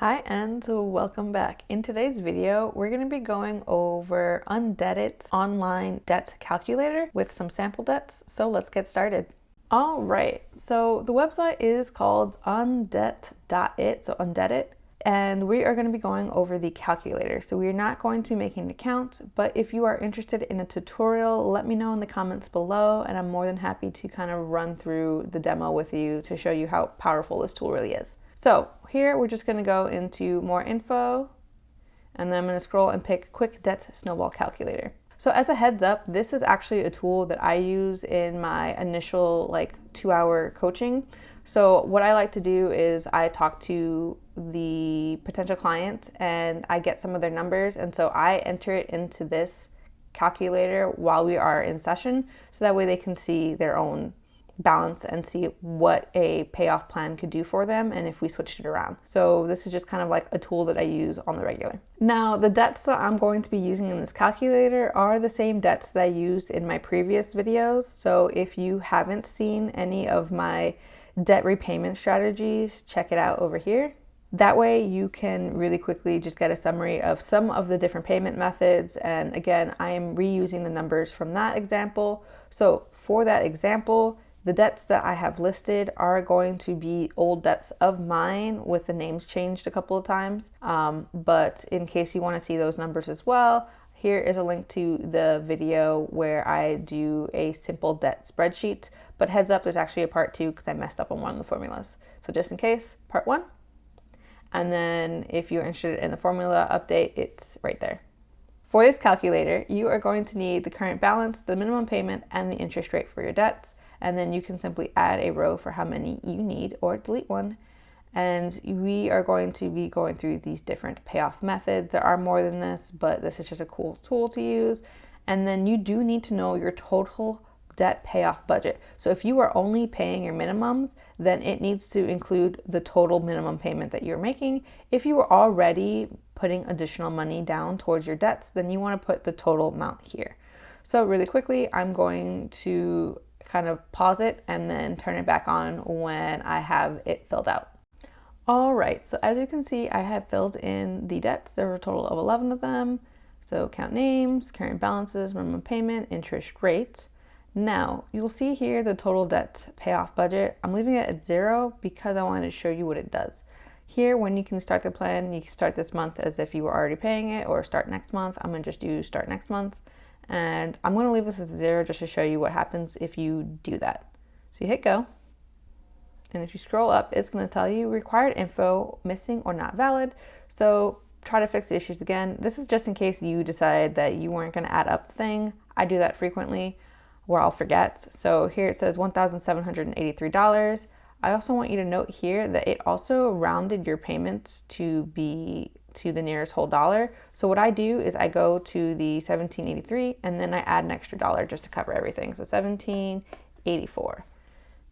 Hi and welcome back. In today's video, we're going to be going over Undebt.it online debt calculator with some sample debts. So let's get started. All right, so the website is called Undebt.it, so Undebt.it, and we are going to be going over the calculator. So we are not going to be making an account, but if you are interested in a tutorial, let me know in the comments below, and I'm more than happy to kind of run through the demo with you to show you how powerful this tool really is. So here we're just going to go into more info, and then I'm going to scroll and pick quick debt snowball calculator. So as a heads up, this is actually a tool that I use in my initial 2-hour coaching. So what I like to do is I talk to the potential client and I get some of their numbers, and so I enter it into this calculator while we are in session, so that way they can see their own balance and see what a payoff plan could do for them and if we switched it around. So this is just kind of like a tool that I use on the regular. Now, the debts that I'm going to be using in this calculator are the same debts that I used in my previous videos. So if you haven't seen any of my debt repayment strategies, check it out over here. That way you can really quickly just get a summary of some of the different payment methods. And again, I am reusing the numbers from that example. So for that example, the debts that I have listed are going to be old debts of mine with the names changed a couple of times. But in case you want to see those numbers as well, here is a link to the video where I do a simple debt spreadsheet. But heads up, there's actually a part 2 because I messed up on one of the formulas. So just in case, part 1. And then if you're interested in the formula update, it's right there. For this calculator, you are going to need the current balance, the minimum payment, and the interest rate for your debts. And then you can simply add a row for how many you need or delete one. And we are going to be going through these different payoff methods. There are more than this, but this is just a cool tool to use. And then you do need to know your total debt payoff budget. So if you are only paying your minimums, then it needs to include the total minimum payment that you're making. If you are already putting additional money down towards your debts, then you want to put the total amount here. So really quickly, I'm going to kind of pause it and then turn it back on when I have it filled out. All right, so as you can see, I have filled in the debts. There were a total of 11 of them. So account names, current balances, minimum payment, interest rate. Now, you'll see here the total debt payoff budget. I'm leaving it at 0 because I wanted to show you what it does. Here, when you can start the plan, you can start this month as if you were already paying it, or start next month. I'm going to just do start next month. And I'm going to leave this as 0 just to show you what happens if you do that. So you hit go. And if you scroll up, it's going to tell you required info missing or not valid. So try to fix the issues again. This is just in case you decide that you weren't going to add up the thing. I do that frequently where I'll forget. So here it says $1,783. I also want you to note here that it also rounded your payments to be to the nearest whole dollar. So what I do is I go to the 1783 and then I add an extra dollar just to cover everything. So 1784.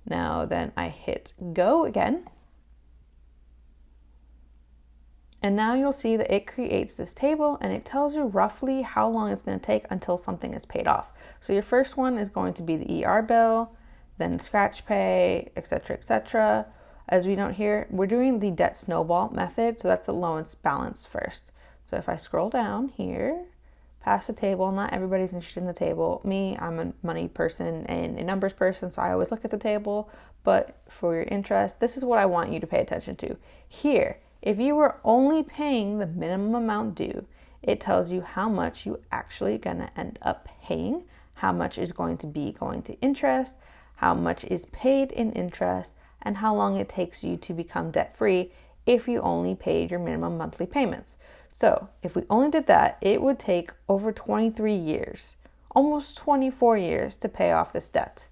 Now then I hit go again. And now you'll see that it creates this table and it tells you roughly how long it's going to take until something is paid off. So your first one is going to be the ER bill, then scratch pay, etc., etc. As we note here, we're doing the debt snowball method, so that's the lowest balance first. So if I scroll down here, past the table, not everybody's interested in the table. Me, I'm a money person and a numbers person, so I always look at the table. But for your interest, this is what I want you to pay attention to. Here, if you were only paying the minimum amount due, it tells you how much you actually gonna end up paying, how much is going to be going to interest, how much is paid in interest, and how long it takes you to become debt-free if you only paid your minimum monthly payments. So if we only did that, it would take over 23 years, almost 24 years to pay off this debt.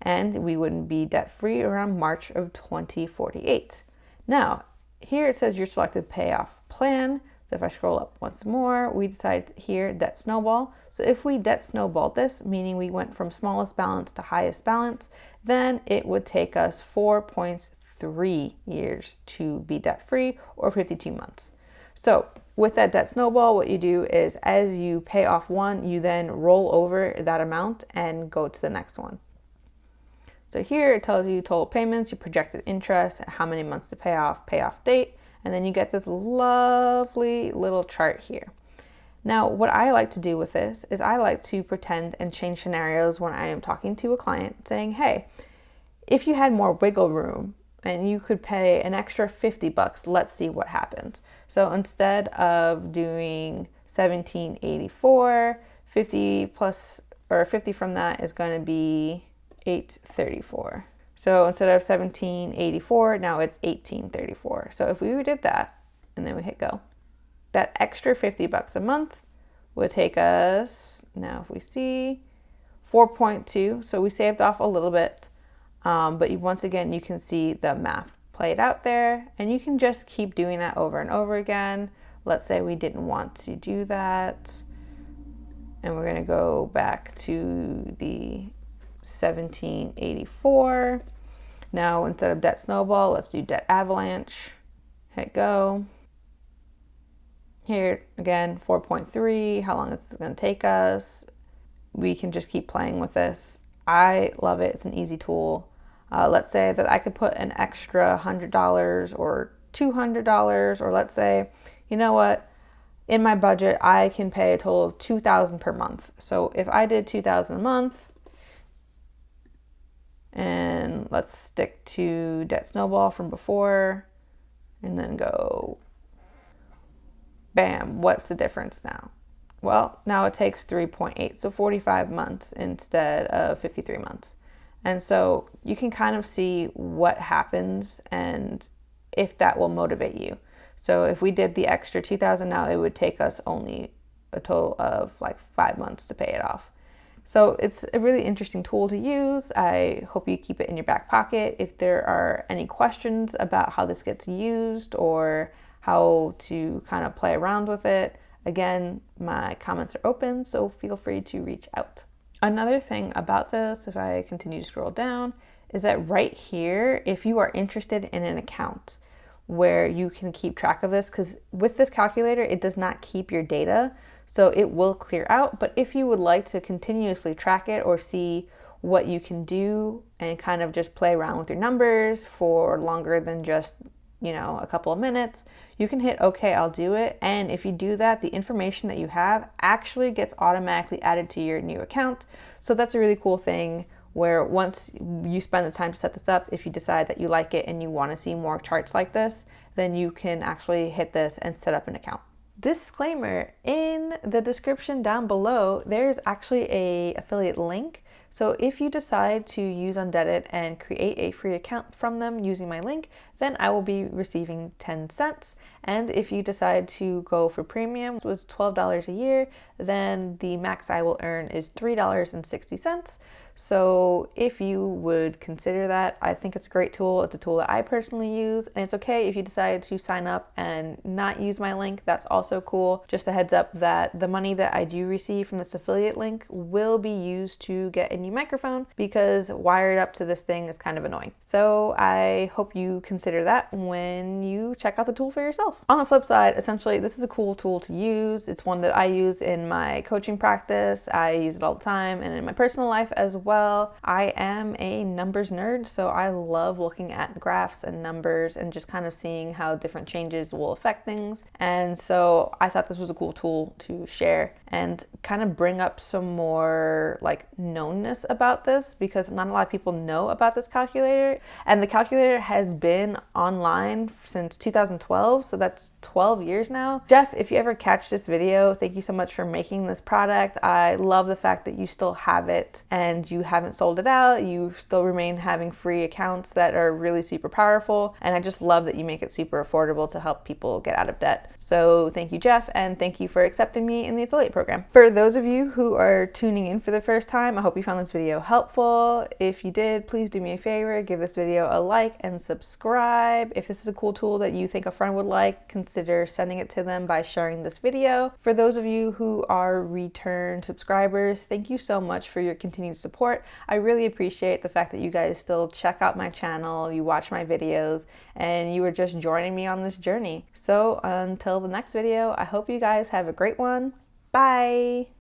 And we wouldn't be debt-free around March of 2048. Now, here it says your selected payoff plan. So if I scroll up once more, we decide here debt snowball. So if we debt snowballed this, meaning we went from smallest balance to highest balance, then it would take us 4.3 years to be debt free, or 52 months. So with that debt snowball, what you do is as you pay off one, you then roll over that amount and go to the next one. So here it tells you total payments, your projected interest, how many months to pay off date, And then you get this lovely little chart here. Now, what I like to do with this is I like to pretend and change scenarios when I am talking to a client saying, hey, if you had more wiggle room and you could pay an extra $50, let's see what happens. So instead of doing 1784, 50 plus or 50 from that is going to be 834. So instead of 1784, now it's 1834. So if we did that and then we hit go, that extra $50 a month would take us, now if we see, 4.2. So we saved off a little bit. But once again, you can see the math played out there, and you can just keep doing that over and over again. Let's say we didn't want to do that, and we're going to go back to the 1784. Now, instead of debt snowball, let's do debt avalanche. Hit go. Here again, 4.3. How long is this going to take us? We can just keep playing with this. I love it. It's an easy tool. Let's say that I could put an extra $100 or $200, or let's say, you know what? In my budget, I can pay a total of $2,000 per month. So if I did $2,000 a month, and let's stick to debt snowball from before, and then go, bam, what's the difference now? Well, now it takes 3.8, so 45 months instead of 53 months. And so you can kind of see what happens and if that will motivate you. So if we did the extra 2,000 now, it would take us only a total of like 5 months to pay it off. So it's a really interesting tool to use. I hope you keep it in your back pocket. If there are any questions about how this gets used or how to kind of play around with it, again, my comments are open, so feel free to reach out. Another thing about this, if I continue to scroll down, is that right here, if you are interested in an account where you can keep track of this, because with this calculator, it does not keep your data, so it will clear out. But if you would like to continuously track it or see what you can do and kind of just play around with your numbers for longer than just a couple of minutes, you can hit okay, I'll do it. And if you do that, the information that you have actually gets automatically added to your new account. So that's a really cool thing where once you spend the time to set this up, if you decide that you like it and you want to see more charts like this, then you can actually hit this and set up an account. Disclaimer, in the description down below, there's actually an affiliate link. So if you decide to use Undebt.it and create a free account from them using my link, then I will be receiving 10 cents. And if you decide to go for premium, which was $12 a year, then the max I will earn is $3.60. So if you would consider that, I think it's a great tool. It's a tool that I personally use, and it's okay if you decide to sign up and not use my link. That's also cool. Just a heads up that the money that I do receive from this affiliate link will be used to get a new microphone because wired up to this thing is kind of annoying. So I hope you consider that when you check out the tool for yourself. On the flip side, essentially, this is a cool tool to use. It's one that I use in my coaching practice. I use it all the time, and in my personal life as well. I am a numbers nerd, so I love looking at graphs and numbers and just kind of seeing how different changes will affect things. And so I thought this was a cool tool to share and kind of bring up some more like knownness about this, because not a lot of people know about this calculator. And the calculator has been online since 2012, so that's 12 years now. Jeff, if you ever catch this video, thank you so much for making this product. I love the fact that you still have it and you haven't sold it out. You still remain having free accounts that are really super powerful. And I just love that you make it super affordable to help people get out of debt. So thank you, Jeff, and thank you for accepting me in the affiliate program. For those of you who are tuning in for the first time, I hope you found this video helpful. If you did, please do me a favor, give this video a like and subscribe. If this is a cool tool that you think a friend would like, consider sending it to them by sharing this video. For those of you who are return subscribers, thank you so much for your continued support. I really appreciate the fact that you guys still check out my channel, you watch my videos, and you are just joining me on this journey. So until the next video, I hope you guys have a great one. Bye!